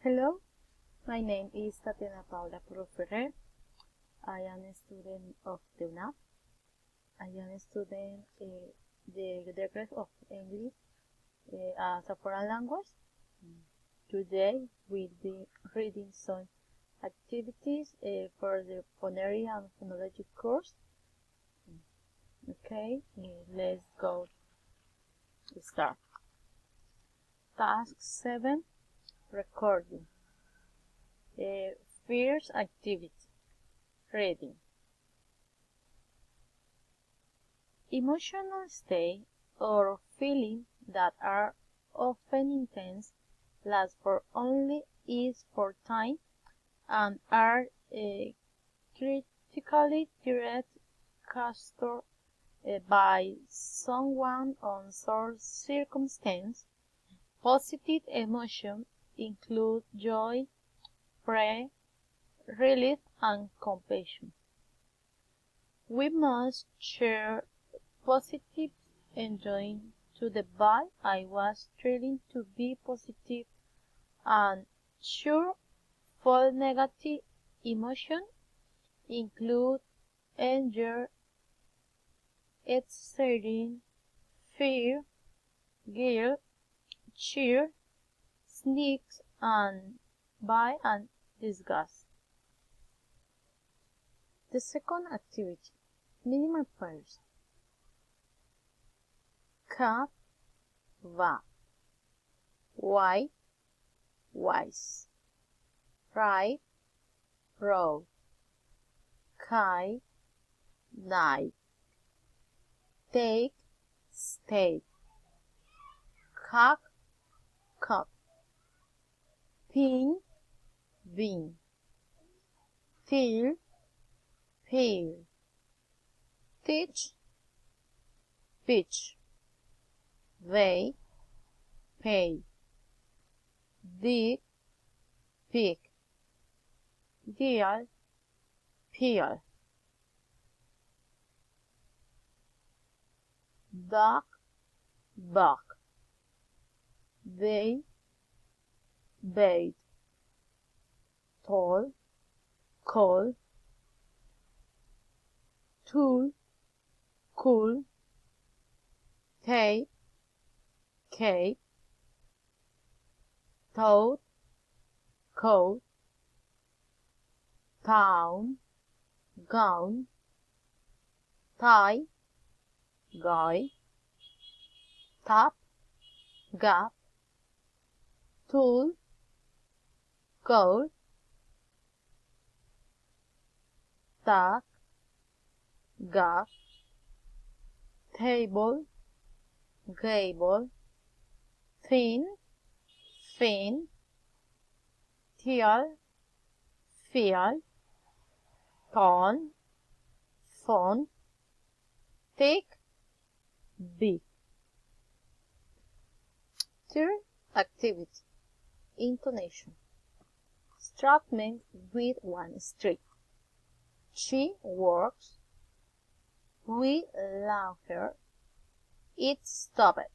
Hello, my name is Tatiana Paula Ferrer. I am a student of the UNAP. I am a student the degree of English as a foreign language. Today we'll be reading some activities for the phonetics and phonology course. Okay, let's go start. Task 7, recording. First activity, reading. Emotional state or feeling that are often intense, last for only is for time, and are critically direct caused by someone or some circumstance. Positive emotions include joy, pride, relief, and compassion. We must share positive enjoying to the vibe. I was trying to be positive and sure for negative emotion include anger, exciting, fear, guilt, cheer, sneaks, and by and disgust. The second activity, minimal pairs. Cat, va. White, wise. Ride, road. Kite, night. Take, stay. Cock, cup. Pin, bean. Tear, pear. Teach, pitch. They, pay. Dig, pig. Deal, peel. Duck, buck. They, bait. Tall, call. Tool, cool. Tape, cape. Toad, coat. Town, gown. Tie, guy. Tap, gap. Tool, goal. Tack, gap. Table, gable. Fin, fin. Teal, fial. Ton, phone. Thick, big. Third activity, intonation. Instrument with one street. She works. We love her. It stopped.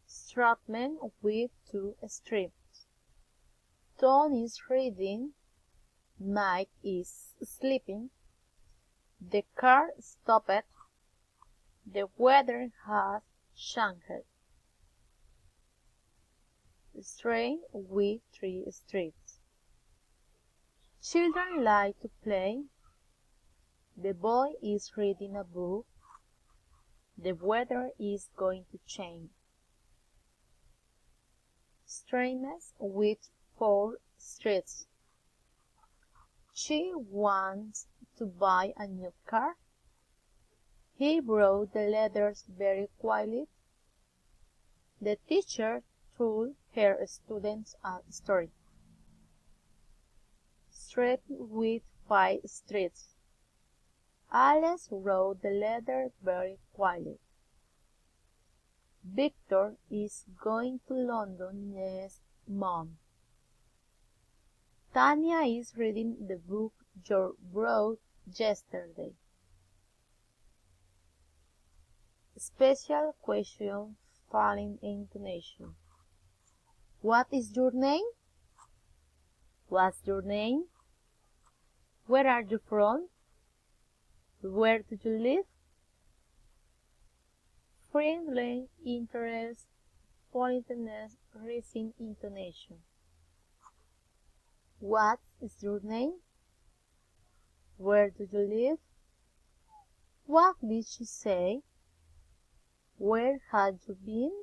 Instrument with two streets. Tom is reading. Mike is sleeping. The car stopped. The weather has changed. Train with three streets. Children like to play. The boy is reading a book. The weather is going to change. Trains with four streets. She wants to buy a new car. He wrote the letters very quietly. The teacher told her students a story. Street with 5 streets. Alice wrote the letter very quietly. Victor is going to London next month. Tanya is reading the book you brought yesterday. Special question following intonation. What is your name? What's your name? Where are you from? Where do you live? Friendly, interest, politeness, raising intonation. What is your name? Where do you live? What did she say? Where had you been?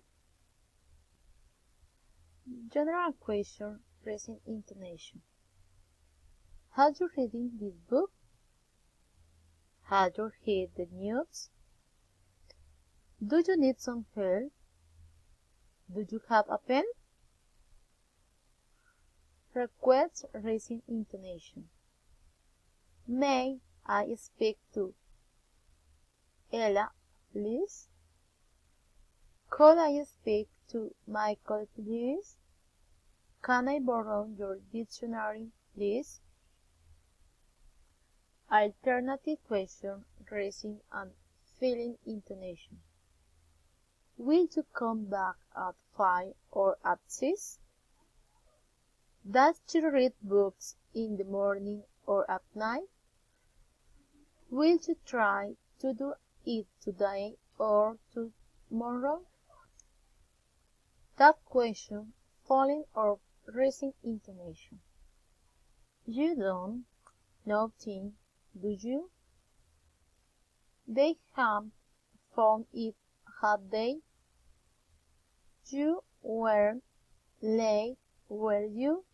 General question, raising intonation. Have you reading this book? Have you heard the news? Do you need some help? Do you have a pen? Request raising intonation. May I speak to Ella, please? Could I speak to Michael, please? Can I borrow your dictionary, please? Alternative question, raising and filling intonation. Will you come back at 5 or at 6? Does she read books in the morning or at night? Will you try to do it today or tomorrow? That question, falling or raising intonation. You don't nothing, do you? They haven't found it, had they? You weren't late, were you?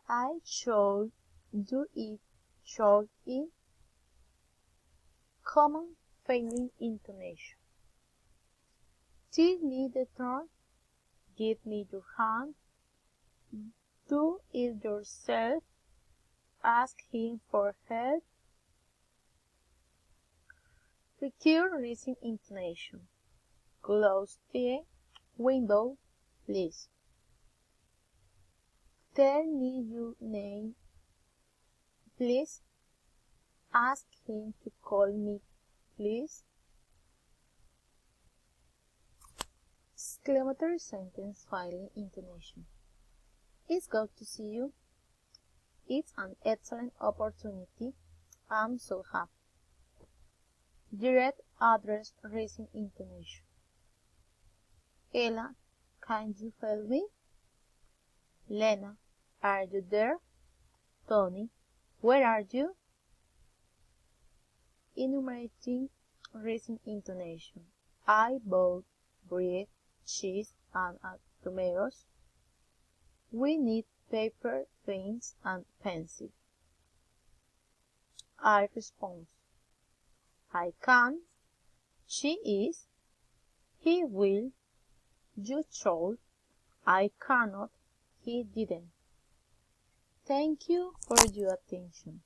I should do it, should it? Common failing intonation. Tell me the truth, give me your hand, do it yourself, ask him for help. Recur raising intonation. Close the window, please. Tell me your name, please. Ask him to call me, please. Exclamatory sentence filing intonation. It's good to see you. It's an excellent opportunity. I'm so happy. Direct address raising intonation. Ella, can you help me? Lena, are you there? Tony, where are you? Enumerating raising intonation. I bought bread, cheese, and tomatoes. We need paper, pens, and pencil. I respond. I can. She is. He will. You should. I cannot. He didn't. Thank you for your attention.